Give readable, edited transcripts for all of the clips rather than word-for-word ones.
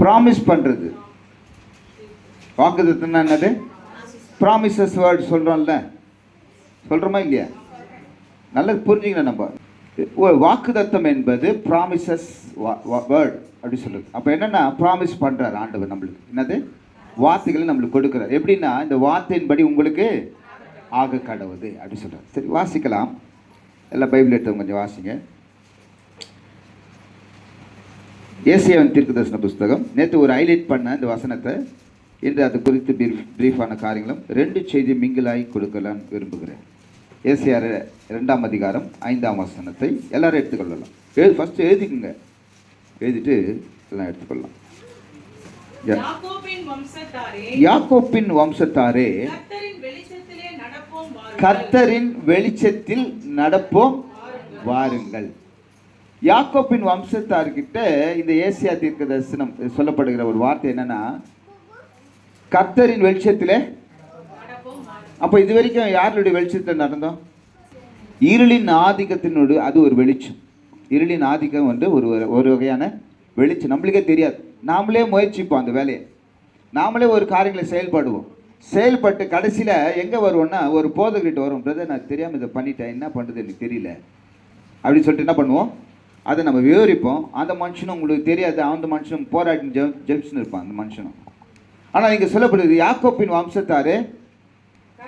Promise பண்ணுறது. வாக்குத்தத்தம்னா என்னது? Promises word சொல்கிறோம்ல, சொல்கிறோமா இல்லையா? நல்லது புரிஞ்சுக்கணும். நம்ம வாக்குத்தத்தம் என்பது ப்ராமிசஸ் வேர்டு அப்படி சொல்லுது. அப்போ என்னென்னா ப்ராமிஸ் பண்ணுறாரு ஆண்டவர் நம்மளுக்கு. என்னது? வார்த்தைகளை நம்மளுக்கு கொடுக்குறாரு. எப்படின்னா இந்த வார்த்தையின்படி உங்களுக்கு ஆக கடவுது அப்படி சொல்கிறார். சரி, வாசிக்கலாம். எல்லாம் பைபிள் எடுத்தவங்க கொஞ்சம் வாசிங்க. ஏசாயாவின் தீர்க்கதரிசன புஸ்தகம். நேற்று ஒரு ஹைலைட் பண்ண இந்த வசனத்தை, இன்று அது குறித்து பிரீஃபான காரியங்களும் 2 செய்தி மிங்கிலாகி கொடுக்கலான்னு விரும்புகிறேன். ஏசாயா 2ஆம் அதிகாரம் 5ஆம் வசனத்தை எல்லாரும் எடுத்துக்கொள்ளலாம். ஃபஸ்ட்டு எழுதிக்குங்க, எழுதிட்டு எல்லாம் எடுத்துக்கொள்ளலாம். யாக்கோப்பின் வம்சத்தாரே, கர்த்தரின் வெளிச்சத்தில் நடப்போம் வாருங்கள். யாக்கோப்பின் வம்சத்தார்கிட்ட இந்த ஏசாயா தீர்க்கதரிசனம் சொல்லப்படுகிற ஒரு வார்த்தை என்னன்னா, கர்த்தரின் வெளிச்சத்திலே. அப்போ இது வரைக்கும் யாருடைய வெளிச்சத்தில் நடந்தோம்? இருளின் ஆதிக்கத்தினோடு. அது ஒரு வெளிச்சம். இருளின் ஆதிக்கம் வந்து ஒரு வகையான வெளிச்சம். நம்மளுக்கே தெரியாது, நாமளே முயற்சிப்போம் அந்த வேலையை, நாமளே ஒரு காரியங்களை செயல்பட்டு கடைசியில் எங்கே வருவோம்னா ஒரு போதகிட்ட வரும், பிரதர் நான் தெரியாமல் இதை பண்ணிட்டேன், என்ன பண்ணுறது எனக்கு தெரியல அப்படின்னு சொல்லிட்டு என்ன பண்ணுவோம், அதை நம்ம விவரிப்போம். அந்த மனுஷனும் உங்களுக்கு தெரியாது, அந்த மனுஷனும் போராட்டி ஜெபிச்சுன்னு இருப்பான் அந்த மனுஷனும். ஆனால் இங்கே சொல்லப்படுது, யாக்கோப்பின் வம்சத்தாரு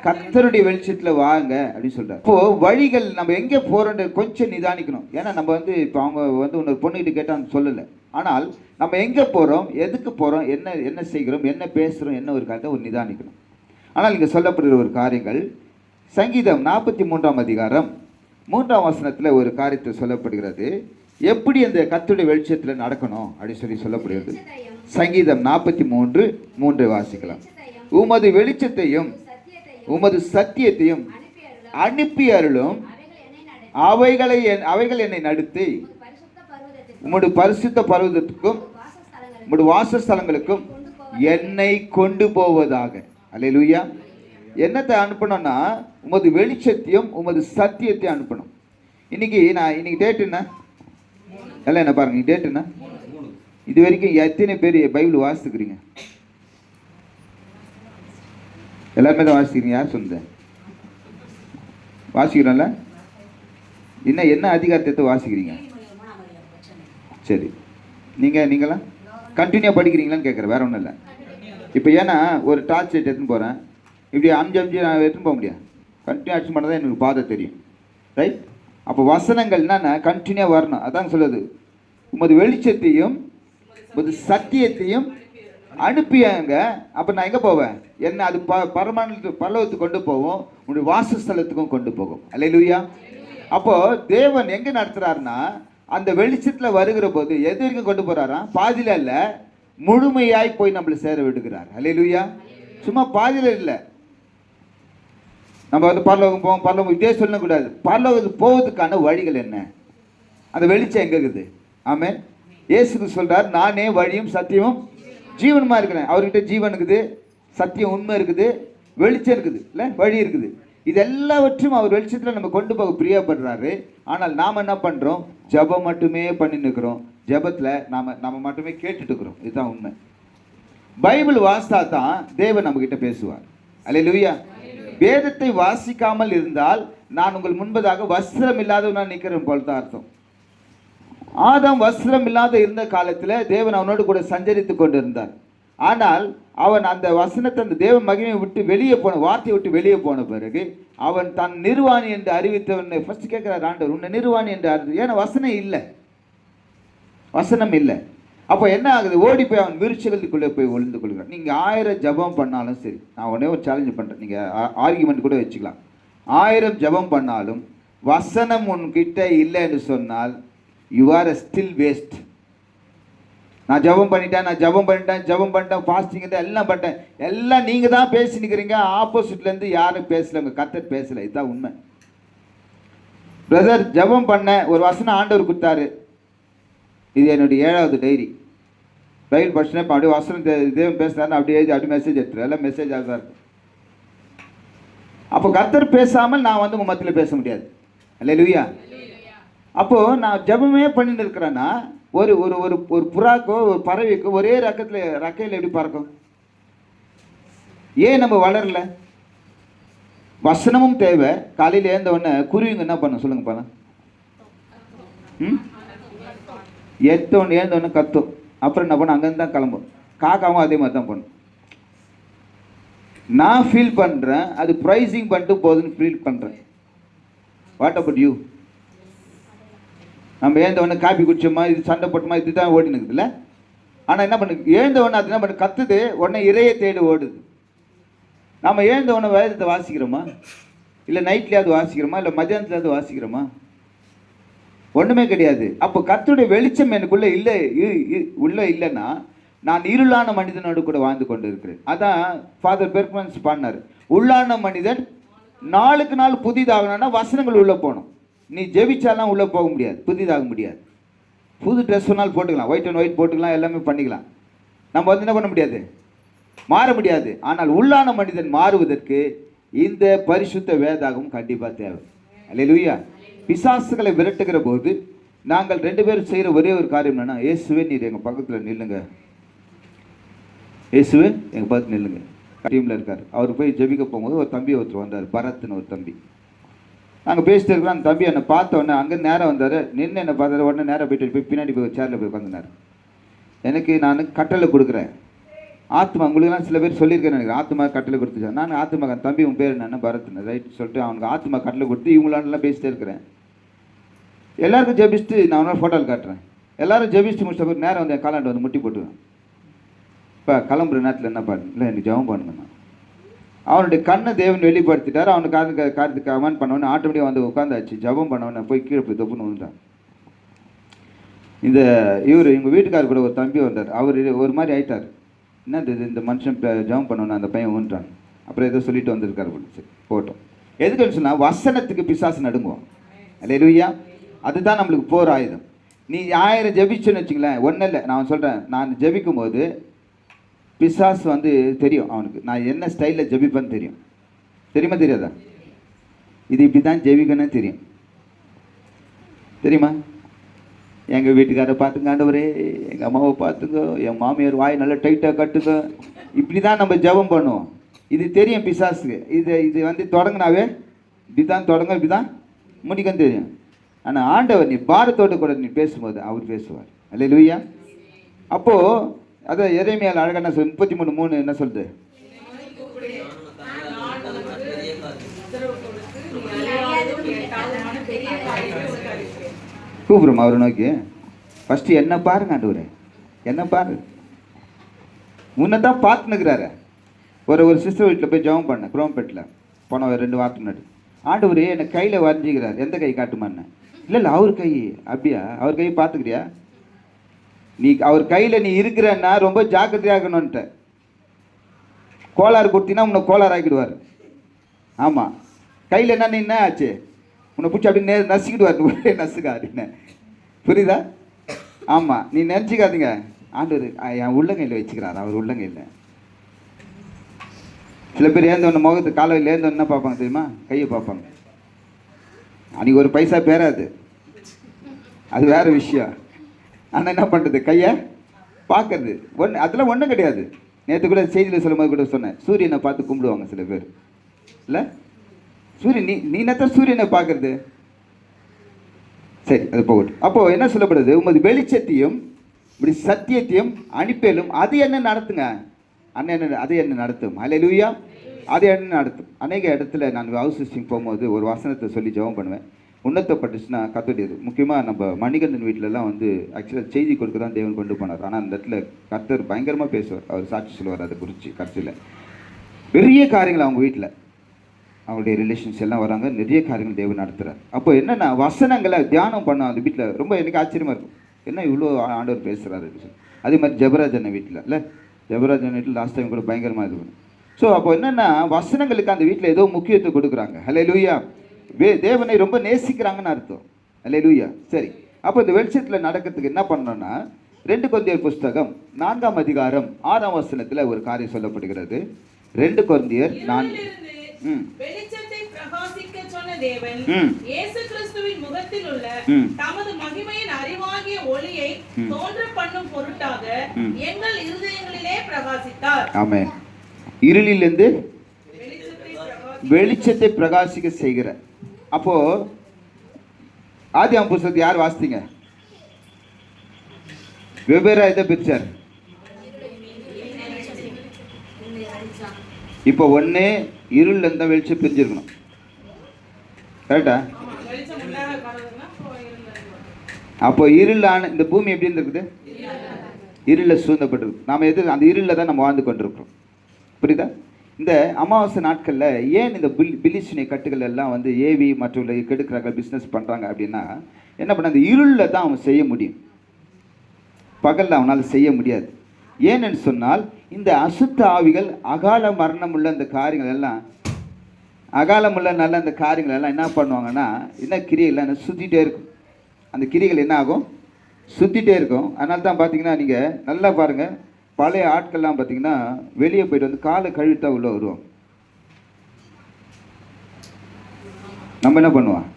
கர்த்தருடைய வெளிச்சத்தில் வாங்க அப்படின்னு சொல்கிறார். இப்போது வழிகள் நம்ம எங்கே போகிறோன்னு கொஞ்சம் நிதானிக்கணும். ஏன்னா நம்ம வந்து இப்போ அவங்க வந்து இன்னொரு பொண்ணுகிட்ட கேட்டால் சொல்லலை. ஆனால் நம்ம எங்கே போகிறோம், எதுக்கு போகிறோம், என்ன செய்கிறோம், என்ன பேசுகிறோம், என்ன ஒரு காரியத்தை ஒரு நிதானிக்கணும். ஆனால் இங்கே சொல்லப்படுகிற ஒரு காரியங்கள், சங்கீதம் 43ஆம் அதிகாரம் 3ஆம் வசனத்தில் ஒரு காரியத்தை சொல்லப்படுகிறது. எப்படி அந்த கர்த்தருடைய வெளிச்சத்தில் நடக்கணும் அப்படின்னு சொல்லப்படுகிறது. சங்கீதம் 43:3 வாசிக்கலாம். உமது வெளிச்சத்தையும் உமது சத்தியத்தையும் அனுப்பி அருளும், அவைகள் என்னை நடத்தி உமது பரிசுத்த பர்வதத்துக்கும் உமது வாசஸ்தலங்களுக்கும் என்னை கொண்டு போவதாக. அல்லேலூயா. என்னத்தை அனுப்பணும்னா உமது வெளிச்சத்தையும் உமது சத்தியத்தையும் அனுப்பணும். இன்னைக்கு டேட் என்ன? எல்லாம் என்ன பாருங்க, டேட் என்ன? இது வரைக்கும் எத்தனை பேர் பைபிள் வாசித்துக்கிறீங்க? எல்லாருமே தான் வாசிக்கிறீங்க. யார் சொன்னது? வாசிக்கிறோம்ல. என்ன அதிகாரத்தை வாசிக்கிறீங்க? சரி, நீங்களாம் கண்டினியூ படிக்கிறீங்களான்னு கேட்குறேன், வேற ஒன்றும் இல்லை. இப்போ ஏன்னா ஒரு டார்ச் லைட் எடுத்துன்னு போகிறேன், இப்படி அஞ்சு நான் எடுத்துன்னு போக முடியாது. கண்டினியூ அடிச்சு பண்ணால் தான் எனக்கு பாதை தெரியும், ரைட்? அப்போ வசனங்கள் என்னென்ன கண்டினியூ வரணும். அதான் சொல்லுது, உமது வெளிச்சத்தையும் உமது சத்தியத்தையும் அனுப்பியாங்க. அப்போ நான் எங்கே போவேன்? என்ன அது பரலோகத்துக்கு கொண்டு போவோம், உன்னுடைய வாசஸ்தலத்துக்கும் கொண்டு போகும். அல்லேலூயா. அப்போது தேவன் எங்கே நடத்துகிறாருன்னா அந்த வெளிச்சத்தில் வருகிற போது எது வரைக்கும் கொண்டு போகிறாரா? பாதியில் இல்லை, முழுமையாய் போய் நம்மளை சேர விடுகிறார். அல்லேலூயா. சும்மா பாதியில் இல்லை. நம்ம வந்து பரலோகம் போவோம், பரலோகம் இதே சொல்லக்கூடாது. பரலோகத்துக்கு போவதுக்கான வழிகள் என்ன? அந்த வெளிச்சம் எங்கே இருக்குது? ஆமென். இயேசுக்கு சொல்கிறார், நானே வழியும் சத்தியமும் ஜீவனுமா இருக்கிறேன். அவர்கிட்ட ஜீவன் இருக்குது, சத்தியம் உண்மை இருக்குது, வெளிச்சம் இருக்குது, இல்லை வழி இருக்குது. இது எல்லாவற்றும் அவர் வெளிச்சத்தில் நம்ம கொண்டு போக பிரியப்படுறாரு. ஆனால் நாம் என்ன பண்ணுறோம்? ஜபம் மட்டுமே பண்ணின்னு இருக்கிறோம். ஜபத்தில் நம்ம மட்டுமே கேட்டுட்டு இருக்கிறோம். இதுதான் உண்மை. பைபிள் வாசித்தா தான் தேவன் நம்மகிட்ட பேசுவார். அல்லேலூயா. வேதத்தை வாசிக்காமல் இருந்தால் நான் உங்கள் முன்பதாக வஸ்திரம் இல்லாதவனா நிற்கிறேன் போல தான் அர்த்தம். ஆதாம் வஸ்திரம் இல்லாத இருந்த காலத்தில் தேவன் அவனோடு கூட சஞ்சரித்து கொண்டு இருந்தார். ஆனால் அவன் அந்த வசனத்தை, அந்த தேவ மகிமையை விட்டு வெளியே போன, வார்த்தையை விட்டு வெளியே போன பிறகு அவன் தன் நிர்வாணி என்று அறிவித்தவன் ஃபர்ஸ்ட் கேட்கிறார் ஆண்டவர், உன்னை நிர்வாணி என்று அறிவித்து. ஏன்னா வசனம் இல்லை. அப்போ என்ன ஆகுது? ஓடி போய் அவன் விருட்சங்களுக்குள்ளே போய் ஒளிந்து கொள்கிறான். நீங்கள் 1000 ஜபம் பண்ணாலும் சரி, நான் உடனே ஒரு சேலஞ்சு பண்ணுறேன், நீங்கள் ஆர்கியூமெண்ட் கூட வச்சுக்கலாம். 1000 ஜபம் பண்ணாலும் வசனம் உன்கிட்ட இல்லை என்று சொன்னால் யூ ஆர் ஸ்டில் வேஸ்ட். நான் ஜபம் பண்ணிட்டேன், ஃபாஸ்டிங் எல்லாம் பண்ணிட்டேன், எல்லாம் நீங்கள் தான் பேசி நிற்கிறீங்க. ஆப்போசிட்லேருந்து யாரும் பேசல, உங்கள் கர்த்தர் பேசலை. இதுதான் உண்மை. பிரதர் ஜபம் பண்ண ஒரு வசனம் ஆண்டவர் கொடுத்தாரு. இது என்னுடைய 7வது டைரி. பைபிள் படிச்சுனா இப்போ அப்படியே வசனம் தேவன் பேசுகிறாருன்னு அப்படியே எழுதி அப்படியே மெசேஜ் எடுத்துரு. எல்லாம் மெசேஜ் ஆக தான் இருக்கும். அப்போ கர்த்தர் பேசாமல் நான் வந்து உங்கள் மத்தியில் பேச முடியாது. அல்லேலூயா. அப்போது நான் ஜபமே பண்ணிட்டு இருக்கிறேன்னா ஒரு ஒரு ஒரு ஒரு புறாக்கோ ஒரு பறவைக்கோ ஒரே ரெக்கையில் எப்படி பறக்கும்? ஏன் நம்ம வளரல? வசனமும் தேவை. காலையில் ஏந்த உடனே குருவிங்க என்ன பண்ணும் சொல்லுங்க பாருங்க. ஏந்த உடனே கத்தும். அப்புறம் என்ன பண்ணும்? அங்கேருந்து தான் கிளம்பும். காக்காவும் அதே மாதிரி தான் பண்ணும். நான் ஃபீல் பண்ணுறேன், அது ப்ரைஸிங் பண்ணிட்டு போகுதுன்னு ஃபீல் பண்ணுறேன். What about you? நம்ம ஏந்த உடனே காப்பி குடிச்சோமா, இது சண்டை போட்டோமா, இது தான் ஓடி நிற்குதுல்ல. ஆனால் என்ன பண்ணு, எழுந்த உடனே அது என்ன பண்ணு, கத்துது, உடனே இறையை தேடி ஓடுது. நம்ம எழுந்த உடனே வேதத்தை வாசிக்கிறோமா? இல்லை நைட்லேயாவது வாசிக்கிறோமா? இல்லை மத்தியானத்துலேயாவது வாசிக்கிறோமா? ஒன்றுமே கிடையாது. அப்போ கர்த்தருடைய வெளிச்சம் எனக்குள்ளே இல்லை, உள்ளே இல்லைன்னா நான் இருளான மனிதனோடு கூட வாழ்ந்து கொண்டு இருக்கிறேன். அதான் ஃபாதர் பெர்க்மன்ஸ் பாடினார், உள்ளான மனிதன் நாளுக்கு நாள் புதிதாகணும்னா வசனங்கள் உள்ளே போகணும். நீ ஜெபிச்சாலாம் உள்ளே போக முடியாது, புதிதாக முடியாது. புது ட்ரெஸ் சொன்னாலும் போட்டுக்கலாம், ஒயிட் அண்ட் ஒயிட் போட்டுக்கலாம், எல்லாமே பண்ணிக்கலாம். நம்ம வந்து என்ன பண்ண முடியாது? மாற முடியாது. ஆனால் உள்ளான மனிதன் மாறுவதற்கு இந்த பரிசுத்த வேதாகம் கண்டிப்பாக தேவை. அல்லேலூயா. பிசாசுகளை விரட்டுகிற போது நாங்கள் 2 பேரும் செய்கிற ஒரே ஒரு காரியம் என்னன்னா, இயேசுவே நீர் எங்கள் பக்கத்தில் நில்லுங்க, இயேசுவே எங்கள் பக்கத்தில் நில்லுங்க. டீமில் இருக்கார். அவர் போய் ஜெபிக்க போகும்போது ஒரு தம்பி ஒருத்தர் வந்தார், பரத்னு ஒரு தம்பி. நாங்கள் பேசிட்டு இருக்கிறோம். அந்த தம்பி என்னை பார்த்த உடனே அங்கே நேரம் வந்தார், நின்று என்னை பார்த்தாரு. உடனே நேராக போய் பின்னாடி போய் சேரில் போய் உட்காந்துனார். எனக்கு நான் கட்டளை கொடுக்குறேன். ஆத்மா உங்களுக்குலாம் சில பேர் சொல்லியிருக்கேன் நினைக்கிறேன், ஆத்மா கட்டளை கொடுத்துச்சா. நான் ஆத்மா தம்பி உன் பேர் என்ன? பரத்னு. ரைட் சொல்லிட்டு அவனுக்கு ஆத்மா கட்டளை கொடுத்து இவங்களாண்டெல்லாம் பேசிட்டே இருக்கிறேன். எல்லாருக்கும் ஜெபிச்சுட்டு நான் அவனால் ஃபோட்டோவில் காட்டுறேன். எல்லோரும் ஜெபிச்சுட்டு முடிச்ச பிறகு நேரம் வந்து என் காலாண்டு வந்து முட்டி போட்டுவேன். இப்போ கிளம்புற நேரத்தில் என்ன பாருங்க, இல்லை எனக்கு ஜெபம் பண்ணுங்கண்ணா. அவனுடைய கண்ணை தேவன் வெளிப்படுத்திட்டார். அவனுக்கு காரணத்துக்கு கமெண்ட் பண்ணவொடனே ஆட்டோமேட்டிக்காக வந்து உட்காந்தாச்சு. ஜபம் பண்ணவொடனே போய் கீழே போய் தொப்புன்னு வந்துட்டான். எங்கள் வீட்டுக்காரர் கூட ஒரு தம்பி வந்தார். அவர் ஒரு மாதிரி ஆயிட்டார். என்ன இந்த மனுஷன் ஜபம் பண்ணவொன்னே அந்த பையன் ஊன்றான். அப்புறம் ஏதோ சொல்லிட்டு வந்திருக்காரு போட்டு போட்டோம். எதுக்குன்னு சொன்னால் வசனத்துக்கு பிசாசு நடுங்குவோம். அல்லேலூயா. அதுதான் நம்மளுக்கு போர் ஆயுதம். நீ 1000 ஜெபிச்சுன்னு வச்சுங்களேன், ஒன்றும் இல்லை. நான் சொல்கிறேன், நான் ஜெபிக்கும் போது பிசாசு வந்து தெரியும் அவனுக்கு, நான் என்ன ஸ்டைலில் ஜெபிப்பேன்னு தெரியும். தெரியுமா தெரியாதா? இது இப்படி தான் ஜெபிக்கணும்னு தெரியும். தெரியுமா? எங்கள் வீட்டுக்காரை பார்த்துங்க ஆண்டவரே, எங்கள் அம்மாவை பார்த்துங்க, என் மாமியார் வாய் நல்லா டைட்டாக கட்டுங்க, இப்படி தான் நம்ம ஜெபம் பண்ணுவோம். இது தெரியும் பிசாசுக்கு. இது வந்து தொடங்கினாவே இப்படி தான் தொடங்க, இப்படி தான் முடிக்கன்னு தெரியும். ஆனால் ஆண்டவர் நீ பாரத்தோடு கூட நீ பேசும்போது அவர் பேசுவார். அல்லேலூயா. அப்போது அதை எரேமியாவில் அழகாக என்ன சொல் 33:3 என்ன சொல்லுது? கூப்பிடுமா அவரை நோக்கி, ஃபஸ்ட்டு என்ன பாருங்க ஆண்டவரே, என்ன பாரு. முன்ன தான் பார்த்துன்னுக்கிறாரு. ஒரு சிஸ்டர் வீட்டில் போய் ஜெபம் பண்ணேன், குரோம்பேட்டில் போன 2 வாரத்துக்கு முன்னாடி. ஆண்டவரே என்னை கையில் வரைஞ்சிக்கிறார், எந்த கை காட்டுமான்னு. இல்லை அவர் கை. அப்படியா? அவர் கையை பார்த்துக்கிறியா? நீ அவர் கையில் நீ இருக்கிறன்னா ரொம்ப ஜாக்கிரதையாக இருக்கணுன்ட்ட. கோளாறு கொடுத்தீங்கன்னா உன்னை கோளாறு ஆக்கிடுவார். ஆமாம், கையில் என்ன ஆச்சு, உன்னை பிடிச்சி அப்படி நசுக்கிடுவார். ஒரே நசுக்கா அப்படின்னு, புரியுதா? ஆமாம், நீ நினச்சிக்காதீங்க. ஆண்டவர் என் உள்ளங்கையில் வச்சுக்கிறார், அவர் உள்ளங்கையில். சில பேர் ஏந்தவொன்ன முகத்து காலையில் ஏந்தவொன்னு என்ன பார்ப்பாங்க தெரியுமா? கையை பார்ப்பாங்க. அன்றைக்கி ஒரு பைசா பேராது, அது வேறு விஷயம். ஆனால் என்ன பண்ணுறது, கையை பார்க்கறது அதெல்லாம் ஒன்றும் கிடையாது. நேற்று கூட செய்தியில் சொல்லும்போது கூட சொன்னேன், சூரியனை பார்த்து கும்பிடுவாங்க சில பேர். இல்லை சூரியன், நீ என்னத்தான் சூரியனை பார்க்கறது? சரி, அது போகட்டும். அப்போது என்ன சொல்லப்படுது? உமது வெளிச்சத்தையும் இப்படி சத்தியத்தையும் அனுப்பலும் அது என்ன நடத்துங்க, அது என்ன நடத்தும். அல்லேலூயா. அது என்ன நடத்தும். அநேக இடத்துல நான் ஹவுஸ் விசிட்டிங் போகும்போது ஒரு வசனத்தை சொல்லி ஜெபம் பண்ணுவேன். உன்னதப்பட்டுச்சுன்னா கத்துடையது. முக்கியமாக நம்ம மணிகண்டன் வீட்டிலலாம் வந்து ஆக்சுவலாக செய்தி கொடுக்க தான் தேவன் கொண்டு போனார். ஆனால் அந்த இடத்துல கர்த்தர் பயங்கரமாக பேசுவார். அவர் சாட்சி சொல்லுவார் அதை குறித்து. கடைசியில் பெரிய காரியங்கள் அவங்க வீட்டில், அவங்களுடைய ரிலேஷன்ஸ் எல்லாம் வராங்க, நிறைய காரியங்கள் தேவன் நடத்துகிறார். அப்போ என்னென்னா வசனங்களை தியானம் பண்ணோம் அந்த வீட்டில். ரொம்ப எனக்கு ஆச்சரியமாக இருக்கும், என்ன இவ்வளோ ஆண்டவர் பேசுகிறாரு அப்படின்னு சொல்லி. அதே மாதிரி ஜெபராஜன் வீட்டில், இல்லை ஜெபராஜன் வீட்டில் லாஸ்ட் டைம் கூட பயங்கரமாக இது பண்ணும். ஸோ அப்போ என்னென்னா வசனங்களுக்கு அந்த வீட்டில் ஏதோ முக்கியத்துவம் கொடுக்குறாங்க. அல்லேலூயா. தேவனை ரொம்ப நேசிக்கிறாங்கன்னு அர்த்தம். அல்லேலூயா. சரி, அப்போ இந்த வெளிச்சத்தில் நடக்கிறதுக்கு என்ன பண்ணோன்னா 2 கொரிந்தியர் புஸ்தகம் 4ஆம் அதிகாரம் 6ஆம் வசனத்தில் ஒரு காரியம் சொல்லப்படுகிறது. 2 கொரிந்தியர் 4. வெளிச்சத்தை பிரகாசிக்க சொன்ன தேவன் இயேசு கிறிஸ்துவின் முகத்தில் உள்ள தமது மகிமையின் அறிவாகிய ஒளியை தோன்ற பண்ணும் பொருட்டாக எங்கள் இருதயங்களிலே பிரகாசித்தார். ஆமென். இருளிலிருந்து வெளிச்சத்தை பிரகாசிக்க செய்கிறார். அப்போ ஆதியாகமம் புத்தகத்தை யார் வாசித்தீங்க? வெவ்வேறா இதை பிரிச்சார். இப்போ ஒண்ணு இருள் இருந்தா வெளிச்சம் பிரிஞ்சிருக்கணும். கரெக்டா? அப்போ இருளான இந்த பூமி எப்படி இருக்குது? இருள சூழ்ந்தப்பட்டிருக்கு. நாம எது அந்த இருள தான் நம்ம வாழ்ந்து கொண்டிருக்கிறோம். புரியுதா? இந்த அமாவாசை நாட்களில் ஏன் இந்த பிலிசினை கட்டுகள் எல்லாம் வந்து ஏவி மற்றவர்களை கெடுக்கிறாங்க, பிஸ்னஸ் பண்ணுறாங்க அப்படின்னா என்ன பண்ண, அந்த இருளில் தான் அவன் செய்ய முடியும், பகலில் அவனால் செய்ய முடியாது. ஏன்னு சொன்னால் இந்த அசுத்த ஆவிகள் அகால மரணம் உள்ள அந்த காரியங்கள் எல்லாம், அகாலமுள்ள நல்ல அந்த காரியங்கள் எல்லாம் என்ன பண்ணுவாங்கன்னா, என்ன கிரியைகள் என்ன சுற்றிட்டே இருக்கும். அந்த கிரிகள் என்ன ஆகும்? சுற்றிட்டே இருக்கும். அதனால தான் பார்த்தீங்கன்னா நீங்கள் நல்லா பாருங்கள், பழைய ஆட்கள்லாம் பார்த்தீங்கன்னா வெளியே போயிட்டு வந்து காலை கழுவிட்டா உள்ளே வருவோம். நம்ம என்ன பண்ணுவோம்?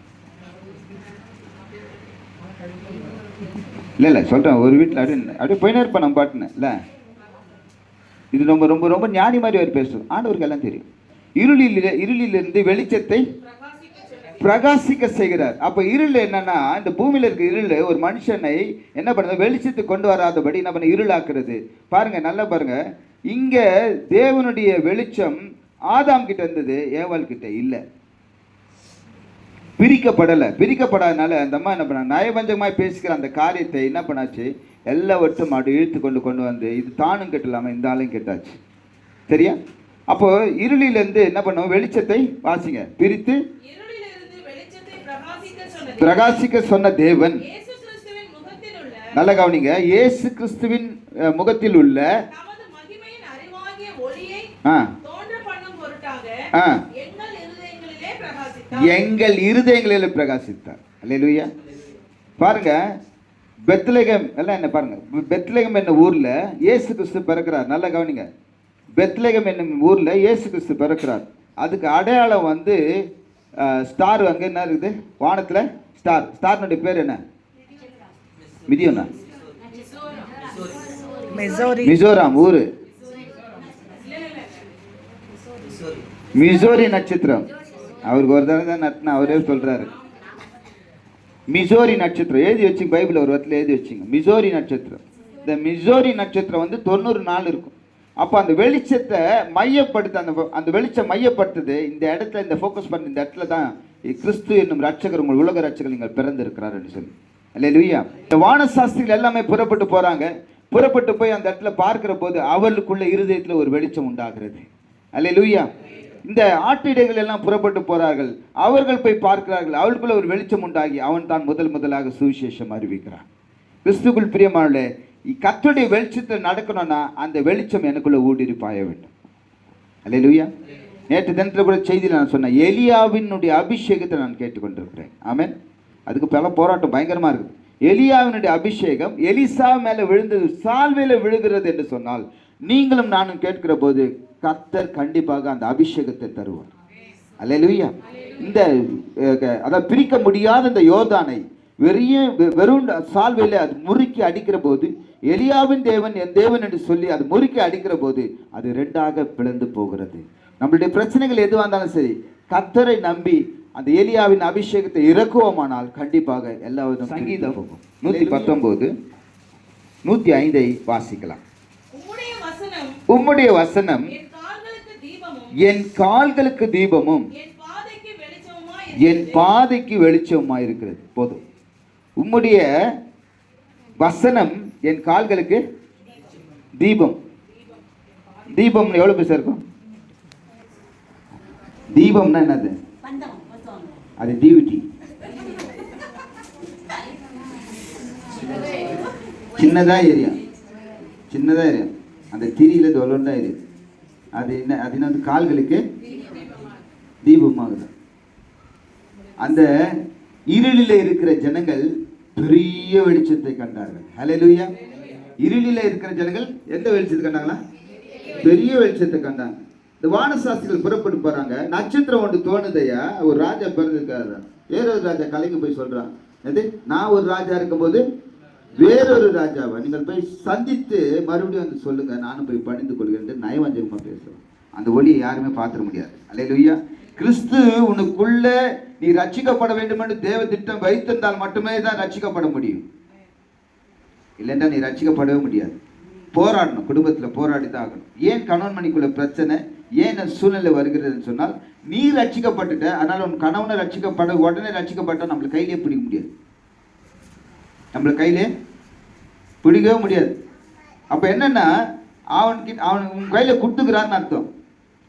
இல்லை சொல்கிறேன், ஒரு வீட்டில் அப்படியே போயினே இருப்பேன் நம்ம பாட்டுன்னு. இல்லை, இது ரொம்ப ரொம்ப ரொம்ப ஞானி மாதிரி அவர் பேசுவோம். ஆண்டவருக்கு எல்லாம் தெரியும். இருளிலிருந்து வெளிச்சத்தை பிரகாசிக்க செய்கிறார். அப்போ இருள் என்னன்னா, இந்த பூமியில் இருக்க இருள் ஒரு மனுஷனை என்ன பண்ணுறது, வெளிச்சத்தை கொண்டு வராதபடி என்ன பண்ண இருளாக்குறது. பாருங்க, நல்லா பாருங்க, இங்க தேவனுடைய வெளிச்சம் ஆதாம் கிட்ட இருந்தது, ஏவாள் கிட்ட இல்லை, பிரிக்கப்படலை. பிரிக்கப்படாதனால அந்த அம்மா என்ன பண்ண, நயவஞ்சகமாய் பேசிக்கிற அந்த காரியத்தை என்ன பண்ணாச்சு, எல்லாவற்றும் அப்படி இழுத்து கொண்டு வந்து இது தானும் கெட்டலாமல் இந்த ஆளையும் கெட்டாச்சு. சரியா? அப்போ இருளிலிருந்து என்ன பண்ணுவோம், வெளிச்சத்தை வாசிங்க பிரித்து பிரகாசிக்க சொன்ன தேவன். நல்ல கவனிங்க, இயேசு கிறிஸ்துவின் முகத்தில் உள்ள எங்கள் இருதயங்களில் பிரகாசித்தார். அல்லேலூயா. பாருங்க, பெத்லெகேம் எல்லாம் என்ன பாருங்க, பெத்லெகேம் என்ன ஊர்ல இயேசு கிறிஸ்து பிறக்கிறார். நல்ல கவனிங்க, பெத்லெகேம் என்னும் ஊர்ல இயேசு கிறிஸ்து பிறக்கிறார். அதுக்கு அடையாளம் வந்து ஸ்டார். அங்கே என்ன இருக்குது? வானத்தில் ஸ்டார். ஸ்டார்னுடைய பேர் என்ன? மிதியோனா? மிசோராம் ஊரு. மிசோரி நட்சத்திரம். அவருக்கு ஒரு தடவை தான் நட்டின, அவரே சொல்றாரு. மிசோரி நட்சத்திரம் எழுதி வச்சுங்க, பைபிள் ஒரு இடத்துல எழுதி வச்சுங்க, மிசோரி நட்சத்திரம். இந்த மிசோரி நட்சத்திரம் வந்து 90 நாள் இருக்கும். அப்போ அந்த வெளிச்சத்தை மையப்படுத்த, அந்த வெளிச்சம் மையப்படுத்துது இந்த இடத்துல, இந்த ஃபோக்கஸ் பண்ண இந்த இடத்துல தான் கிறிஸ்து என்னும் ரட்சகர், உங்கள் உலக ரட்சகர் நீங்கள் பிறந்திருக்கிறார் என்று சொல்லி. அல்லேலூயா. இந்த வானசாஸ்திரிகள் எல்லாமே புறப்பட்டு போறாங்க. புறப்பட்டு போய் அந்த இடத்துல பார்க்கிற போது அவர்களுக்குள்ள இருதயத்தில் ஒரு வெளிச்சம் உண்டாகிறது. அல்லேலூயா. இந்த ஆட்டிடைகள் எல்லாம் புறப்பட்டு போறார்கள், அவர்கள் போய் பார்க்கிறார்கள், அவளுக்குள்ள ஒரு வெளிச்சம் உண்டாகி அவன் தான் முதலாக சுவிசேஷம் அறிவிக்கிறான். கிறிஸ்துக்குள் பிரியமானவர்களே, கர்த்தருடைய வெளிச்சத்தில் நடக்கணும்னா அந்த வெளிச்சம் எனக்குள்ள ஊடுருவி பாய வேண்டும். அல்லேலூயா. நேற்று தினத்தில் கூட செய்தியில் நான் சொன்னேன், எலியாவினுடைய அபிஷேகத்தை நான் கேட்டுக்கொண்டிருக்கிறேன். ஆமென். அதுக்கு பல போராட்டம் பயங்கரமா இருக்குது. எலியாவினுடைய அபிஷேகம் எலிசா மேல விழுந்தது, சால்வையில விழுகிறது என்று சொன்னால், நீங்களும் நானும் கேட்கிற போது கர்த்தர் கண்டிப்பாக அந்த அபிஷேகத்தை தருவார். அல்லேலூயா. இந்த அதாவது பிரிக்க முடியாத இந்த யோர்தானை வெறும் சால்வையில அது முறுக்கி அடிக்கிற போது, எலியாவின் தேவன் என் தேவன் என்று சொல்லி அது முறுக்கி அடிக்கிற போது அது ரெண்டாக பிளந்து போகிறது. நம்மளுடைய பிரச்சனைகள் எதுவாக இருந்தாலும் சரி, கர்த்தரை நம்பி அந்த எலியாவின் அபிஷேகத்தை இறக்குவோமானால் கண்டிப்பாக எல்லாவதும். சங்கீதம் 119 105 வாசிக்கலாம். உம்முடைய வசனம் என் கால்களுக்கு தீபமும் என் பாதைக்கு வெளிச்சமுமாய் இருக்கிறது. போதும். உம்முடைய வசனம் என் கால்களுக்கு தீபம். தீபம் எவ்வளவு பேச இருக்கும்? தீபம்னா என்னது? அது டிவிடி. சின்னதா ஏரியா, அந்த திரியில தொலண்டா ஏரியா. அது என்ன? அது என்ன? கால்களுக்கு தீபமாகுது. அந்த இருளில இருக்கிற ஜனங்கள் பெரிய வெளிச்சத்தை கண்டார்கள். ஹல்லேலூயா. இருளில இருக்கிற ஜனங்கள் எந்த வெளிச்சத்தை கண்டாங்களா? பெரிய வெளிச்சத்தை கண்டாங்க. இந்த வானசாஸ்திரிகள் புறப்பட்டு போறாங்க. நட்சத்திரம் ஒன்று தோணுதையா, ஒரு ராஜா பிறந்திருக்காரு. வேறொரு ராஜா கலைங்க போய் சொல்றான், அது நான் ஒரு ராஜா இருக்கும்போது வேறொரு ராஜாவை நீங்கள் போய் சந்தித்து மறுபடியும் வந்து சொல்லுங்க, நானும் போய் பணிந்து கொள்கிறேன் நயவஞ்சகமா பேசுறோம். அந்த ஒளியை யாருமே பார்த்துட முடியாது. அல்லேலூயா. கிறிஸ்து உனக்குள்ள நீ ரட்சிக்கப்பட வேண்டும் என்று தேவ திட்டம் வைத்திருந்தால் மட்டுமே தான் ரட்சிக்கப்பட முடியும். இல்லைன்னா நீ ரட்சிக்கப்படவே முடியாது. போராடணும், குடும்பத்தில் போராடி தான் ஆகணும். ஏன் கணவன் மணிக்குள்ள பிரச்சனை, ஏன் சூழ்நிலை வருகிறதுன்னு சொன்னால் நீ ரட்சிக்கப்பட்டுட்ட, அதனால உன் கணவனை ரட்சிக்கப்பட உடனே ரட்சிக்கப்பட்ட நம்மளை கையிலே பிடிக்க முடியாது. நம்மளை கையிலே பிடிக்கவே முடியாது. அப்போ என்னன்னா அவன் உன் கையில் கொடுத்துக்கிறான்னு அர்த்தம்,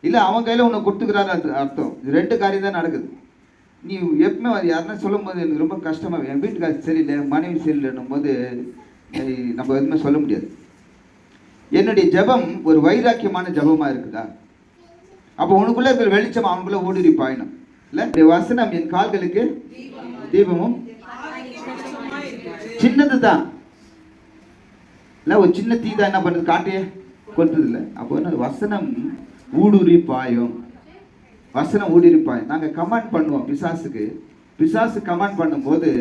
இல்லை அவன் கையில் உன்னை கொடுத்துக்கிறான்னு அர்த்தம். இது ரெண்டு காரியம் தான் நடக்குது. நீ எப்பவுமே யாருன்னா சொல்லும் போது எனக்கு ரொம்ப கஷ்டமாக, என் வீட்டுக்காரர் சரியில்லை, மனைவி சரியில்லைன்னும் போது நம்ம எதுவுமே சொல்ல முடியாது. என்னுடைய ஜபம் ஒரு வைராக்கியமான ஜபமா இருக்குதா, அப்போ உனக்குள்ள இருக்கிற வெளிச்சம் அவனுக்குள்ள ஊடுருவி பாயணும். இல்லை வசனம் என் கால்களுக்கு தீபமும், சின்னது தான் இல்லை, ஒரு சின்ன தீ தான் என்ன பண்ணுறது, காட்டையே கொட்டுறது இல்லை. அப்போ என்ன வசனம் ஊடுருவி பாயும், வசனம் ஊடுருவி பாயும். நாங்கள் கமாண்ட் பண்ணுவோம் பிசாசுக்கு, பிசாசு கமாண்ட் பண்ணும்போது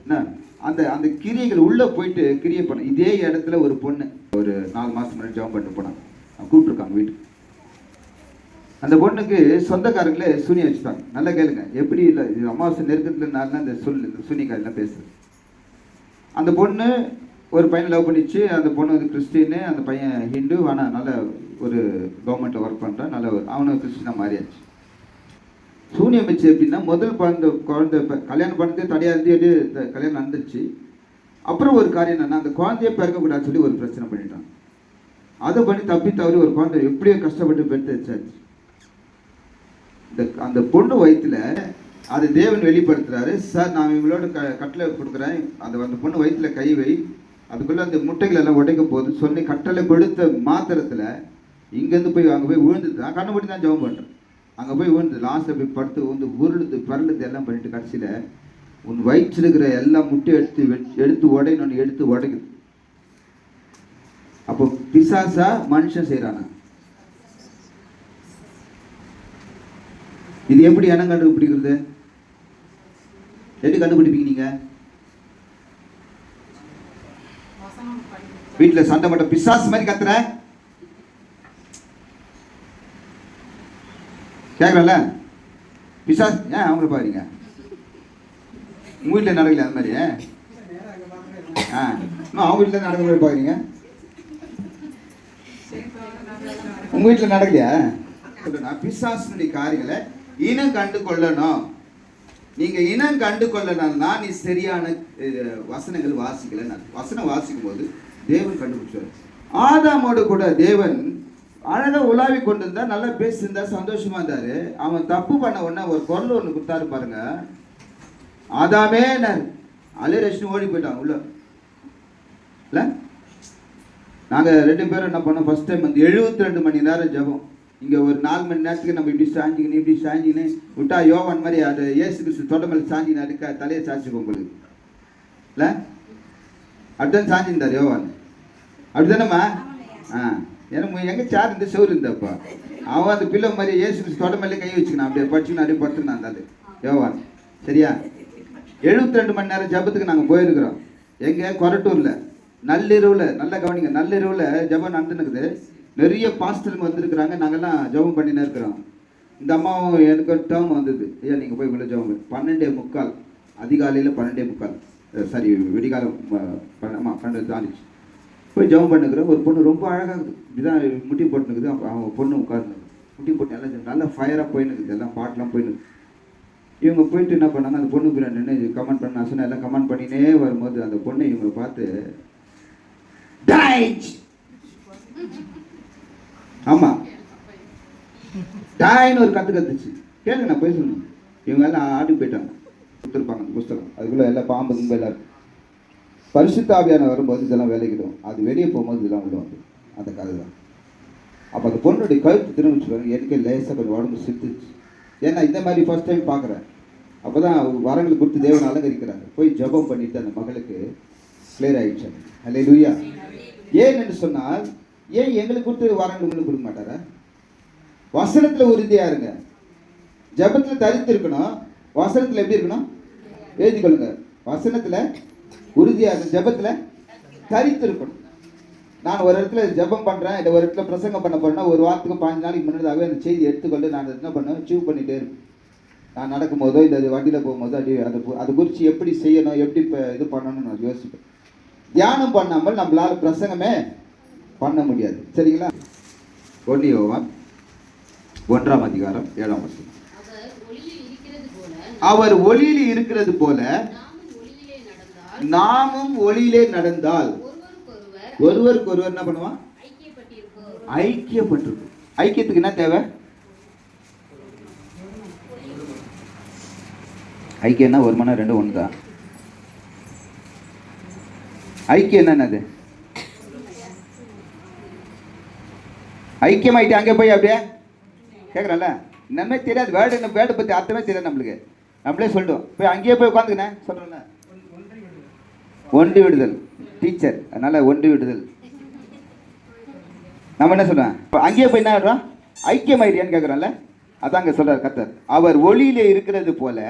என்ன அந்த அந்த கிரியைகள் உள்ளே போயிட்டு கிரியை பண்ண. இதே இடத்துல ஒரு பொண்ணு ஒரு 4 மாதம் முன்னாடி ஜெபம் பண்ணிட்டு போனாங்க, கூப்பிட்டுருக்காங்க வீட்டுக்கு. அந்த பொண்ணுக்கு சொந்தக்காரங்களே சூனியம் வச்சுட்டாங்க. நல்லா கேளுங்க, எப்படி இல்லை இது அமாவாசை நெருக்கத்தில் நான் இந்த சூனியக்காரெல்லாம் பேசுகிறேன். அந்த பொண்ணு ஒரு பையனை லவ் பண்ணிச்சு. அந்த பொண்ணு வந்து கிறிஸ்டின்னு, அந்த பையன் ஹிந்து, ஆனால் நல்ல ஒரு கவர்மெண்ட்டில் ஒர்க் பண்ணுறான், நல்ல ஒரு அவனும் கிறிஸ்டினாக மாறியாச்சு. சூனியம் வச்சு எப்படின்னா, முதல் குழந்தை கல்யாணம் பண்ணதே தடையாக இருந்து கல்யாணம் நடந்துச்சு. அப்புறம் ஒரு காரியம் என்னன்னா, அந்த குழந்தைய பிறக்கக்கூடாதுன்னு சொல்லி ஒரு பிரச்சனை பண்ணிட்டான். அதை பண்ணி தப்பி தவறி ஒரு குழந்தை எப்படியோ கஷ்டப்பட்டு பெற்று வச்சாச்சு. அந்த பொண்ணு வயிற்றுல அது தேவன் வெளிப்படுத்துறாரு, சார் நான் இவங்களோட கட்டளை கொடுக்குறேன், அந்த பொண்ணு வயிற்றுல கை வை, அதுக்குள்ளே அந்த முட்டைகள் எல்லாம் உடைக்க போகுது சொல்லி கட்டளை கொடுத்த மாத்திரத்தில் இங்கேருந்து போய் அங்கே போய் விழுந்துது. நான் கண்ணு தான் ஜெபம் பண்ணுறேன். அங்கே போய் விழுந்து லாஸ்ட்டில் போய் படுத்து வந்து உருளுது பரலுது எல்லாம் பண்ணிட்டு கடைசியில் உன் வயிற்றில் இருக்கிற எல்லாம் முட்டை எடுத்து உடையணும், எடுத்து உடைக்குது. அப்போ பிசாசா மனுஷன் செய்கிறானா? இது எப்படி இனம் கண்டுபிடிக்கிறது? எப்படி கண்டுபிடிப்பீங்க நீங்க? வீட்டில் சண்டை மட்டும் பிசாசு மாதிரி கத்துற கேட்கல, பிசாஸ் ஏன் அவங்கள பாருங்க, உங்க வீட்டில் நடக்கல அந்த மாதிரி? அவங்க வீட்டில் நடக்கிற மாதிரி பாக்குறீங்க, உங்க வீட்டில் நடக்கலையா? பிசாசுடைய காரியங்களை இனம் கண்டு கொள்ளணும். நீங்க இனம் கண்டு கொள்ளணும்னா நீ சரியான வசனங்கள் வாசிக்கல. வசனம் வாசிக்கும் போது தேவன் கண்டுபிடிச்சார். ஆதாமோடு கூட தேவன் அழகா உலாவி கொண்டு இருந்தா, நல்லா பேசியிருந்தா, சந்தோஷமா இருந்தாரு. அவன் தப்பு பண்ண உடனே ஒரு குரல் ஒண்ணு கொடுத்தாரு பாருங்க, ஆதாமே அலேரேஷன் ஓடி போயிட்டான் உள்ள. இல்ல நாங்க 2 பேரும் என்ன பண்ணோம், ஃபர்ஸ்ட் டைம் வந்து 72 மணி நேரம் ஜெபம். இங்கே ஒரு 4 மணி நேரத்துக்கு நம்ம இப்படி சாஞ்சிக்கின்னு இப்படி சாஞ்சிக்கின்னு விட்டா யோவான் மாதிரி அது இயேசு கிறிஸ்து தொடமல் சாஞ்சின்னு அதுக்கு தலையை சாய்ச்சி உங்களுக்கு இல்லை, அப்படிதான் சாஞ்சிருந்தார் யோவான், அப்படிதானம்மா? எனக்கு எங்கே சேர் இருந்து சோறு இருந்தப்பா, அவன் அந்த பிள்ளை மாதிரி இயேசு கிறிஸ்து தொடமல்ல கை வச்சுக்கணும், அப்படியே படிச்சுன்னு அப்படியே படுத்துனா இருந்தாலும் யோவான். சரியா? 72 மணி நேரம் ஜபத்துக்கு நாங்கள் போயிருக்கிறோம். எங்கே? கொரட்டூரில் நள்ளிரவில். நல்லா கவனிங்க, நள்ளிரவில் ஜபம் நடந்துனுக்குது. நிறைய பாஸ்டருங்க வந்திருக்கிறாங்க, நாங்கள்லாம் ஜெபம் பண்ணினே இருக்கிறோம். இந்த அம்மாவும் எனக்கு டேர்ம் வந்தது, ஐயா நீங்கள் போய் உள்ள ஜெபம் 12:45 அதிகாலையில் 12:45 சாரி விடிகாலம் 12 தாண்டிச்சு. போய் ஜெபம் பண்ணுக்கிறோம். ஒரு பொண்ணு ரொம்ப அழகாக இருக்குது, இப்படிதான் முட்டி போட்டுனுக்குது. அவன் பொண்ணு உட்கார்ந்து முட்டி போட்டு எல்லாம் நல்லா ஃபயராக போயினுக்குது, எல்லாம் பாட்டெலாம் போயினுக்குது. இவங்க போயிட்டு என்ன பண்ணாங்க, அந்த பொண்ணு பின்னாடி நின்று கமெண்ட் பண்ண சொன்ன எல்லாம் கமெண்ட் பண்ணினே வரும்போது அந்த பொண்ணை இவங்க பார்த்து ஆமா டாயின்னு ஒரு கத்துச்சு. கேளுங்க, நான் போய் சொன்னேன். இவங்க எல்லாம் ஆடி போயிட்டாங்க, கொடுத்துருப்பாங்க அந்த புஸ்தகம். அதுக்குள்ள எல்லாம் பாம்பு கும்பல் எல்லாரும். பரிசுத்த ஆவியான வரும்போது இதெல்லாம் வேலைக்கிடும், அது வெளியே போகும்போது இதெல்லாம் உள்ள வந்து அந்த கதை தான். அப்போ அந்த பொண்ணுடைய கழுத்து திரும்பிச்சு, எனக்கே லேசாக கொஞ்சம் உடம்பு சித்துச்சு. ஏன்னா இந்த மாதிரி ஃபர்ஸ்ட் டைம் பார்க்குறேன். அப்போ தான் வரங்களை கொடுத்து தேவன் அலங்கரிக்கிறாங்க. போய் ஜெபம் பண்ணிட்டு அந்த மகளுக்கு கிளியர் ஆயிடுச்சு. அல்லேலூயா. ஏன் என்று சொன்னால், ஏன் எங்களுக்கு கொடுத்து வரங்கள் உங்களுக்கு கொடுக்க மாட்டாரா? வசனத்துல உறுதியா இருங்க. ஜெபத்துல தரித்து இருக்கணும். வசனத்துல எப்படி இருக்கணும்? எழுதி கொள்ளுங்க. வசனத்துல உறுதியா இருக்கு, ஜெபத்துல தரித்து இருக்கணும். நான் ஒரு இடத்துல ஜெபம் பண்றேன், இல்லை ஒரு இடத்துல பிரசங்கம் பண்ண போறேன்னா ஒரு வாரத்துக்கு 5 நாளைக்கு முன்னதாகவே அந்த செய்தி எடுத்துக்கொண்டு நான் என்ன பண்ணுவேன், சீவ் பண்ணிட்டே இருப்பேன். நான் நடக்கும்போதோ இல்லை வண்டியில் போகும்போதோ அது குறித்து எப்படி செய்யணும், எப்படி இது பண்ணணும்னு நான் யோசிப்பேன். தியானம் பண்ணாமல் நம்மளால பிரசங்கமே பண்ண முடியாது. சரிங்களா? 1 யோவான் 1ஆம் அதிகாரம் 7ஆம் வசனம். அவர் ஒளியில் இருக்கிறது போல நாமும் ஒளியிலே நடந்தால் ஒருவருக்கு ஒருவர் என்ன பண்ணுவான்? ஐக்கியப்பட்டிருக்கும். ஐக்கியத்துக்கு என்ன தேவை? ஐக்கியம்னா ஒரு மணி ரெண்டு ஒன்று தான். ஐக்கியம் என்னது? ஐக்கியம் ஆயிட்டு அங்கே போய் அப்படியே கேட்குறேன்ல, நம்ம தெரியாது வேர்டு பற்றி அர்த்தமே தெரியாது நம்மளுக்கு. நம்மளே சொல்லிட்டோம், போய் அங்கேயே போய் உட்காந்துக்கினேன் சொல்கிறேன்ல. ஒன்று விடுதல் டீச்சர், அதனால ஒன்று விடுதல். நம்ம என்ன சொல்றோம்? அங்கேயே போய் என்ன ஆடுறோம்? ஐக்கியம் ஆயிடுறியான்னு கேட்குறோம்ல. அதான் அங்கே சொல்றார் கர்த்தர், அவர் ஒளியிலே இருக்கிறது போல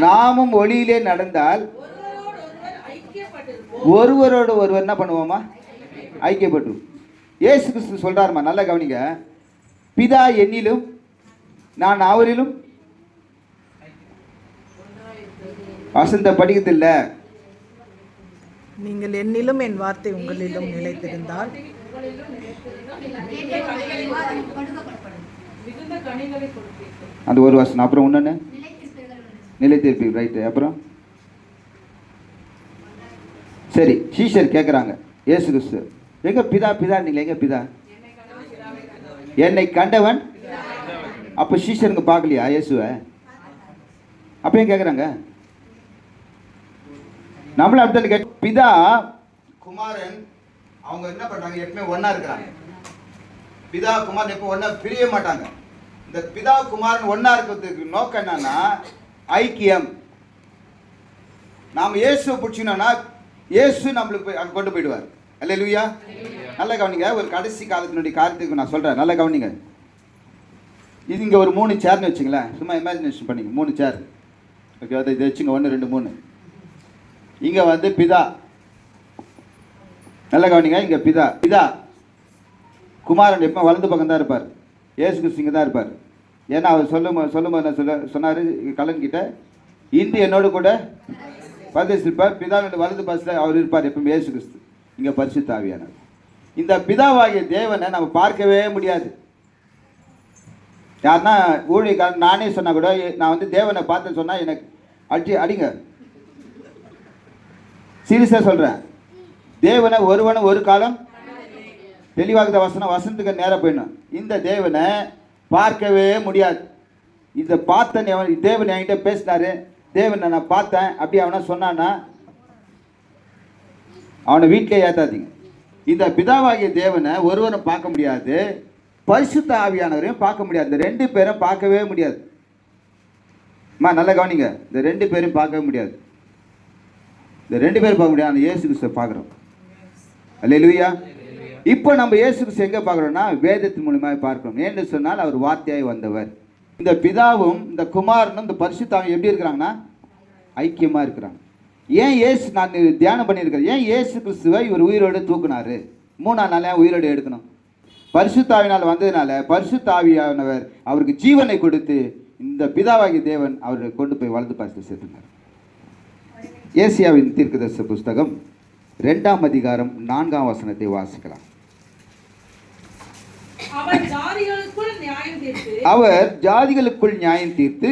நாமும் ஒளியிலே நடந்தால் ஒருவரோடு ஒருவர் என்ன பண்ணுவோமா? ஐக்கியப்பட்டு. இயேசு கிறிஸ்து சொல்றாருமா, நல்லா கவனிங்க. பிதா என்னிலும் நான் அவரிலும். வசந்த படிக்கத்தில்ல, நீங்கள் என்னிலும் என் வார்த்தை உங்களிலும் நிலைத்திருந்தால் அந்த ஒரு வசனம். அப்புறம் ஒன்று நிலைத்திருப்பீங்க. ரைட்டு. அப்புறம் சரி, சீஷர் கேட்குறாங்க இயேசு கிறிஸ்து, எங்க பிதா பிதா நீங்க எங்க பிதா? என்னை கண்டவன். அப்போ சீஷருங்க பார்க்கலையா இயேசுவை? அப்போ ஏன் கேட்குறாங்க? நம்மள அப்படி கேட்டு பிதா குமாரன் அவங்க என்ன பண்றாங்க? எப்பவுமே ஒன்னா இருக்கிறாங்க. பிதா குமாரன் எப்போ ஒன்னா பிரிய மாட்டாங்க. இந்த பிதா குமாரன் ஒன்னா இருக்கிறதுக்கு நோக்கம் என்னன்னா ஐக்கியம். நாம இயேசுவை பிடிச்சினோம்னா இயேசு நம்மளுக்கு போய் அங்கே கொண்டு போயிடுவார். அல்லேலூயா. நல்லா கவனிங்க. ஒரு கடைசி காலத்தினுடைய காரியத்துக்கு நான் சொல்றேன், நல்லா கவனிங்க. இது இங்கே ஒரு 3 சேர்னு வச்சுங்களேன். சும்மா இமேஜினேஷன் பண்ணிங்க. 3 சேர். ஓகே, அதை இதை வச்சுங்க. 1 2 3. இங்கே வந்து பிதா, நல்லா கவனிங்க. இங்கே பிதா பிதா குமாரன் எப்போ வலது பக்கம் தான் இருப்பார். இயேசு கிறிஸ்து இங்கே தான் இருப்பார். ஏன்னா அவர் சொல்லும்போது என்ன சொன்னார் கலன்கிட்ட, இன்று என்னோடு கூட பரிசுத்தாவியானவர். பிதாவினுடைய வலது பரிசில் அவர் இருப்பார் எப்பவும் இயேசு கிறிஸ்து. இங்கே பரிசுத்தாவியானவர். இந்த பிதாவாகிய தேவனை நம்ம பார்க்கவே முடியாது. யாருன்னா ஊழியக்காரன் நானே சொன்னா கூட, நான் வந்து தேவனை பார்த்து சொன்னா எனக்கு அடிங்க. சீரியஸாக சொல்கிறேன். தேவனை ஒருவனை ஒரு காலம் தெளிவாக வசனத்துக்கு நேராக போயிடணும். இந்த தேவனை பார்க்கவே முடியாது. இந்த பார்த்தன் தேவன் என்கிட்ட பேசினாரு, தேவனை நான் பார்த்தேன் அப்படி அவனை சொன்னான்னா அவனை வீட்டிலே ஏற்றாதீங்க. இந்த பிதாவாகிய தேவனை ஒருவரும் பார்க்க முடியாது, பரிசுத்த ஆவியானவரையும் பார்க்க முடியாது. இந்த 2 பேரும் பார்க்கவே முடியாது. நல்லா கவனிங்க. இந்த 2 பேரும் பார்க்கவே முடியாது. இந்த 2 பேரும் பார்க்க முடியாது. அந்த இயேசு கிறிஸ்துவை பார்க்குறோம். அல்லேலூயா. இப்போ நம்ம இயேசு கிறிஸ்து எங்கே பார்க்குறோம்னா வேதத்தின் மூலமாக பார்க்கிறோம். ஏன்னு சொன்னால் அவர் வார்த்தையாய் வந்தவர். இந்த பிதாவும் இந்த குமாரனும் இந்த பரிசுத்தாவும் எப்படி இருக்கிறாங்கன்னா ஐக்கியமாக இருக்கிறாங்க. ஏன் இயேசு, நான் தியானம் பண்ணியிருக்கிறேன், ஏன் இயேசு கிறிஸ்துவை இவர் உயிரோடு தூக்குனாரு? 3ஆம் நாள் ஏன் உயிரோடு எடுக்கணும்? பரிசுத்தாவினால் வந்ததுனால பரிசுத்தாவியானவர் அவருக்கு ஜீவனை கொடுத்து இந்த பிதாவாகிய தேவன் அவரை கொண்டு போய் வலது பாசத்தில் சேர்த்துனார். ஏசியாவின் தீர்க்கதரிசன புஸ்தகம் 2ஆம் அதிகாரம் 4ஆம் வசனத்தை வாசிக்கலாம். அவர் ஜாதிகளுக்குள் நியாயம் தீர்த்து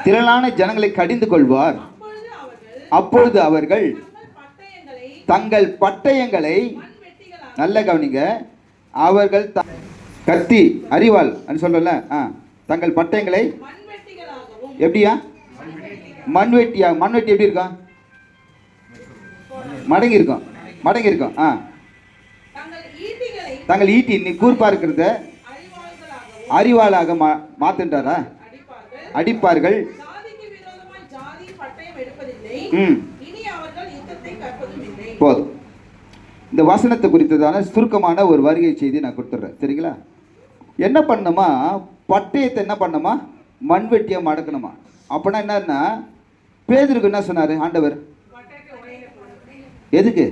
திரளான ஜனங்களை கடிந்து கொள்வார். அப்பொழுது அவர்கள் தங்கள் பட்டயங்களை, நல்ல கவனிங்க, அவர்கள் கத்தி அறிவாள் சொல்றல, தங்கள் பட்டயங்களை எப்படியா? மண்வெட்டியா? மண்வெட்டி எப்படி இருக்கும்? மடங்கி இருக்கும். தங்கள் ஈட்டி நீ கூர்ப்பா இருக்கிறத அறிவாளாக மாத்துட்டாரா? அடிப்பார்கள். போதும். இந்த வசனத்தை குறித்ததான சுருக்கமான ஒரு வருகை செய்தி நான் கொடுத்துட்றேன். சரிங்களா? என்ன பண்ணணுமா, பட்டயத்தை என்ன பண்ணணுமா, மண்வெட்டியை மடக்கணுமா. அப்படின்னா என்னன்னா, பேதுருக்கு என்ன சொன்னார் ஆண்டவர்? எதுக்கு?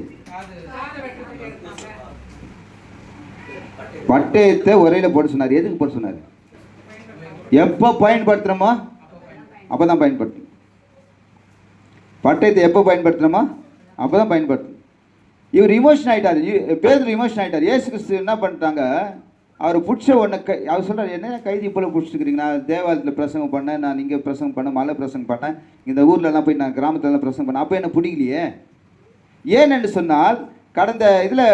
பட்டயத்தை உரையில போட சொன்னார். எதுக்கு போட சொன்னார்? எப்போ பயன்படுத்துகிறோமோ அப்போ தான் பயன்படுத்தணும். பட்டயத்தை எப்போ பயன்படுத்துகிறோமோ அப்போ தான் பயன்படுத்தணும். இவர் இமோஷன் ஆகிட்டார், பேதுரு இமோஷன் ஆகிட்டார். இயேசு கிறிஸ்து என்ன பண்ணிட்டாங்க, அவர் பிடிச்ச ஒன்று அவர் சொல்கிறார், என்ன கைதி போல் பிடிச்சிருக்கிறீங்க, நான் தேவாலயத்தில் பிரசங்கம் பண்ணேன், நான் இங்கே பிரசங்கம் பண்ணேன், மலை பிரசங்கம் பண்ணேன், இந்த ஊர்லலாம் போய் நான் கிராமத்துலலாம் பிரசங்கம் பண்ணேன், அப்போ என்ன பிடிக்கலையே. ஏன் என்று சொன்னால், கடந்த இதில்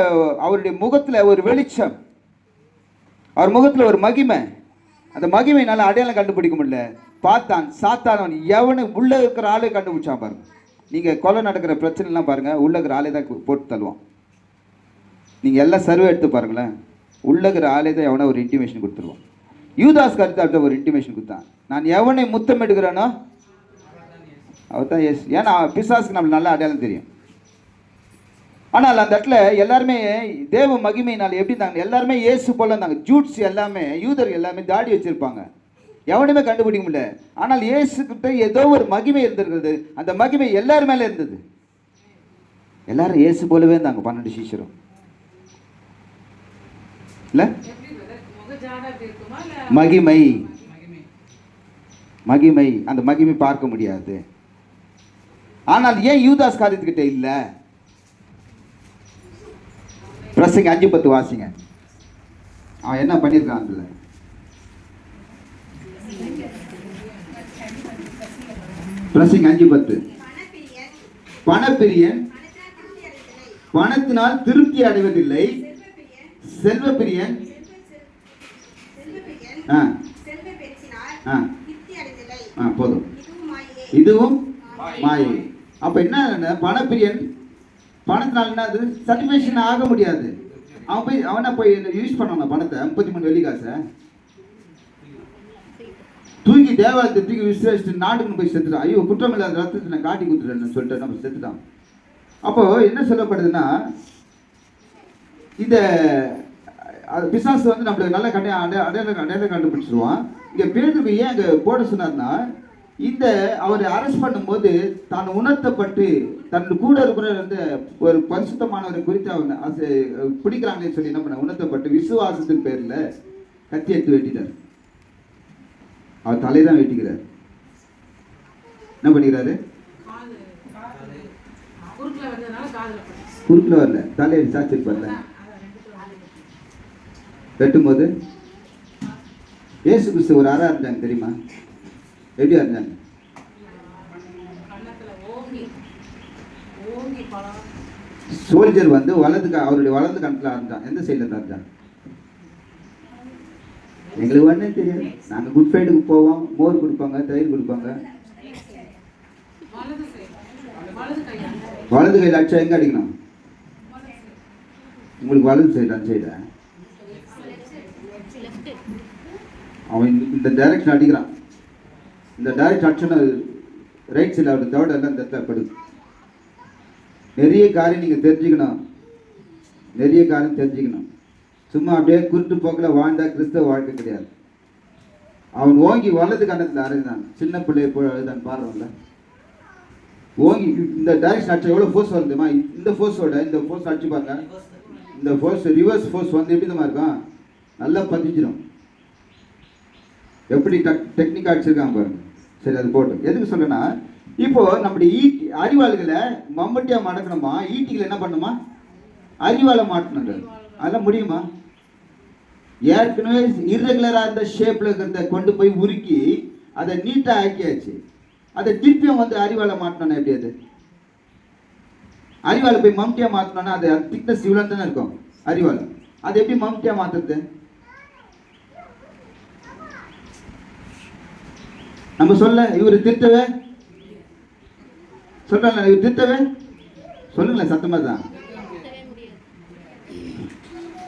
அவருடைய முகத்தில் ஒரு வெளிச்சம், அவர் முகத்தில் ஒரு மகிமை, அந்த மகிமையினால் அடையாளம் கண்டுபிடிக்க முடியல. பார்த்தான் சாத்தான் எவனு உள்ளே இருக்கிற ஆளே கண்டுபிடிச்சான் பாருங்க. நீங்கள் கொலை நடக்கிற பிரச்சனைலாம் பாருங்கள், உள்ளே இருக்கிற ஆளே தான் போட்டு தள்ளுவான். நீங்கள் எல்லாம் சர்வே எடுத்து பாருங்களேன், உள்ளே இருக்கிற ஆளே தான் எவனை ஒரு இன்டிமேஷன் கொடுத்துருவான். யூதாஸ் கருத்தாட்ட ஒரு இன்டிமேஷன் கொடுத்தான், நான் எவனை முத்தம் எடுக்கிறேனோ அவர் தான் ஏசு. ஏன்னா பிசாசுக்கு நம்மளுக்கு நல்ல அடையாளம் தெரியும். ஆனால் அந்த இடத்துல எல்லாருமே தேவ மகிமையினால் எப்படி இருந்தாங்க, எல்லாருமே இயேசு போல இருந்தாங்க. ஜூட்ஸ் எல்லாமே, யூதர் எல்லாமே தாடி வச்சிருப்பாங்க, எவனுமே கண்டுபிடிக்க முடியல. ஆனால் இயேசு கிட்ட ஏதோ ஒரு மகிமை இருந்திருக்கிறது, அந்த மகிமை எல்லாரும் மேலே இருந்தது. எல்லாரும் இயேசு போலவே இருந்தாங்க 12 சீஷரும். இல்ல மகிமை, மகிமை, அந்த மகிமை பார்க்க முடியாது. ஆனால் ஏன் யூதாஸ் காரியத்துக்கிட்ட இல்லை? பிரசங்க 5:10 வாசிங்க. அவன் என்ன பண்ணியிருக்கான் அதுல? பிரசங்க 5:10. பணப்பிரியன் பணத்தினால் திருப்தி அடைவதில்லை, செல்வப்பிரியன் போதும், இதுவும் மாயை. அப்ப என்ன, பணப்பிரியன் பணத்தினால என்னது சாட்டிஸ்ஃபேக்ஷன் ஆக முடியாது. அவனை போய் யூஸ் பண்ணணும் பணத்தை, 33 வெள்ளி காசை தூக்கி தேவாலயத்தை தூக்கி விசுவாசிட்டு நாட்டுக்கு போய் செத்துட்டான். ஐயோ, குற்றம் இல்லாத ரத்தத்தை நான் காட்டி கொடுத்துட்டேன்னு சொல்லிட்டு நம்ம செத்துட்டான். அப்போ என்ன சொல்லப்படுதுன்னா, இந்த பிசாசு வந்து நம்மளுக்கு நல்ல அடையாளம் கண்டுபிடிச்சிருவான். இங்கே பேதுருக்கு ஏன் அங்கே போட சொன்னார்னா, இந்த அவர் அரெஸ்ட் பண்ணும்போது தான் உணர்த்தப்பட்டு தன் கூட இருக்கிற அந்த ஒரு பரிசுத்தமானவரை குறித்து அவங்க பிடிக்கிறாங்களே சொல்லி என்ன பண்ண, உணர்த்தப்பட்டு விசுவாசத்தின் பேரில் கத்தி எடுத்து வெட்டிட்டார். அவர் தலைதான் வெட்டிக்கிறார். என்ன பண்ணிக்கிறாரு? குறுக்கில் வரல, தலையை சாச்சிருப்பார்ல. வெட்டும்போது இயேசு கிறிஸ்து ஒரு அறை இருந்தாங்க தெரியுமா? எப்படி இருந்தாங்க? சோல்ஜர் வந்து அவருடைய வலது கணக்கில் இருந்தான். எந்த சைடில் இருந்தான்? எங்களுக்கு ஒன்றே தெரியாது. நாங்கள் குட் ஃப்ரைடுக்கு போவோம், மோர் கொடுப்பாங்க, தயிர் கொடுப்பாங்க. வலது கையில் அடிச்சா எங்கே அடிக்கணும்? உங்களுக்கு வலது சைடு அந்த சைடா? அவன் இந்த டைரக்ஷன் அடிக்கிறான். இந்த டைரக்ட் அடிச்சோன்னா ரைட் சைடில் அவருடைய தவிர எல்லாம் இந்த இடத்துல படுது. நிறைய காரியம் நீங்கள் தெரிஞ்சுக்கணும், நிறைய காரியம் தெரிஞ்சுக்கணும். சும்மா அப்படியே குருட்டு போக்கில் வாழ்ந்தா கிறிஸ்தவ வாழ்க்கை கிடையாது. அவன் ஓங்கி வலது கண்ணத்தில் அரைந்தான். சின்ன பிள்ளை அழுதான் பாடுறோம்ல, ஓங்கி இந்த டைரக்ஷன் அடிச்சா எவ்வளோ ஃபோர்ஸ் வருதுமா? இந்த ஃபோர்ஸோட இந்த ஃபோர்ஸ் அடிச்சு பாருங்க. இந்த ஃபோர்ஸ் ரிவர்ஸ் ஃபோர்ஸ் வந்து எப்படி தான் இருக்கும், நல்லா பதிஞ்சிடும். எப்படி டெக்னிக்காக அடிச்சிருக்காங்க பாருங்க. சரி, அது போட்டு எதுக்கு சொல்றேன்னா, இப்போ நம்முடைய அறிவாளிகளை மம்பட்டியாக மடக்கணுமா, ஈட்டிகளை என்ன பண்ணுமா, அறிவாலை மாட்டணுங்க. அதெல்லாம் முடியுமா? ஏற்கனவே இர்ரெகுலராக இருந்த ஷேப்பில் இருக்கிறத கொண்டு போய் உருக்கி அதை நீட்டாக ஆக்கியாச்சு. அதை திருப்பியும் வந்து அறிவாலை மாட்டணும்னா எப்படி? அது அறிவாலை போய் மம்டியாக மாற்றணும்னா அது திக்னஸ் இவ்வளோ தானே இருக்கும் அறிவாலை. அது எப்படி மம்டியாக மாற்றுறது? நம்ம சொல்ல இவர் திருத்தவே சொல்றாங்க, இவர் திருத்தவே சொல்லுங்களேன் சத்தமா தான்.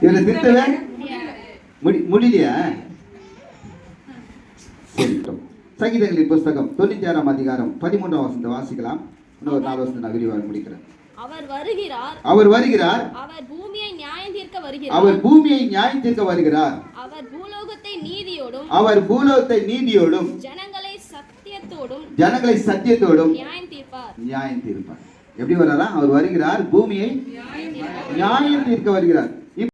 இவரை திருத்தவே முடியலையா? சரி, சங்கீதங்களின் புஸ்தகம் 96ஆம் அதிகாரம் 13ஆம் வசனத்தை வாசிக்கலாம். இன்னொரு 4 வசனத்தை நான் விரிவாக முடிக்கிறேன். அவர் வருகிறார். அவர் வருகிறார். அவர் பூமியை நியாயம் தீர்க்க வருகிறார். அவர் பூமியை நியாயம் தீர்க்க வருகிறார். அவர் பூலோகத்தை நீதியோடும் அவர் பூலோகத்தை நீதியோடும் ஜனங்களை சத்தியத்தோடும் நியாயம் தீர்ப்பார். எப்படி வர்றாரா? அவர் வருகிறார், பூமியை நியாயம் தீர்க்க வருகிறார்.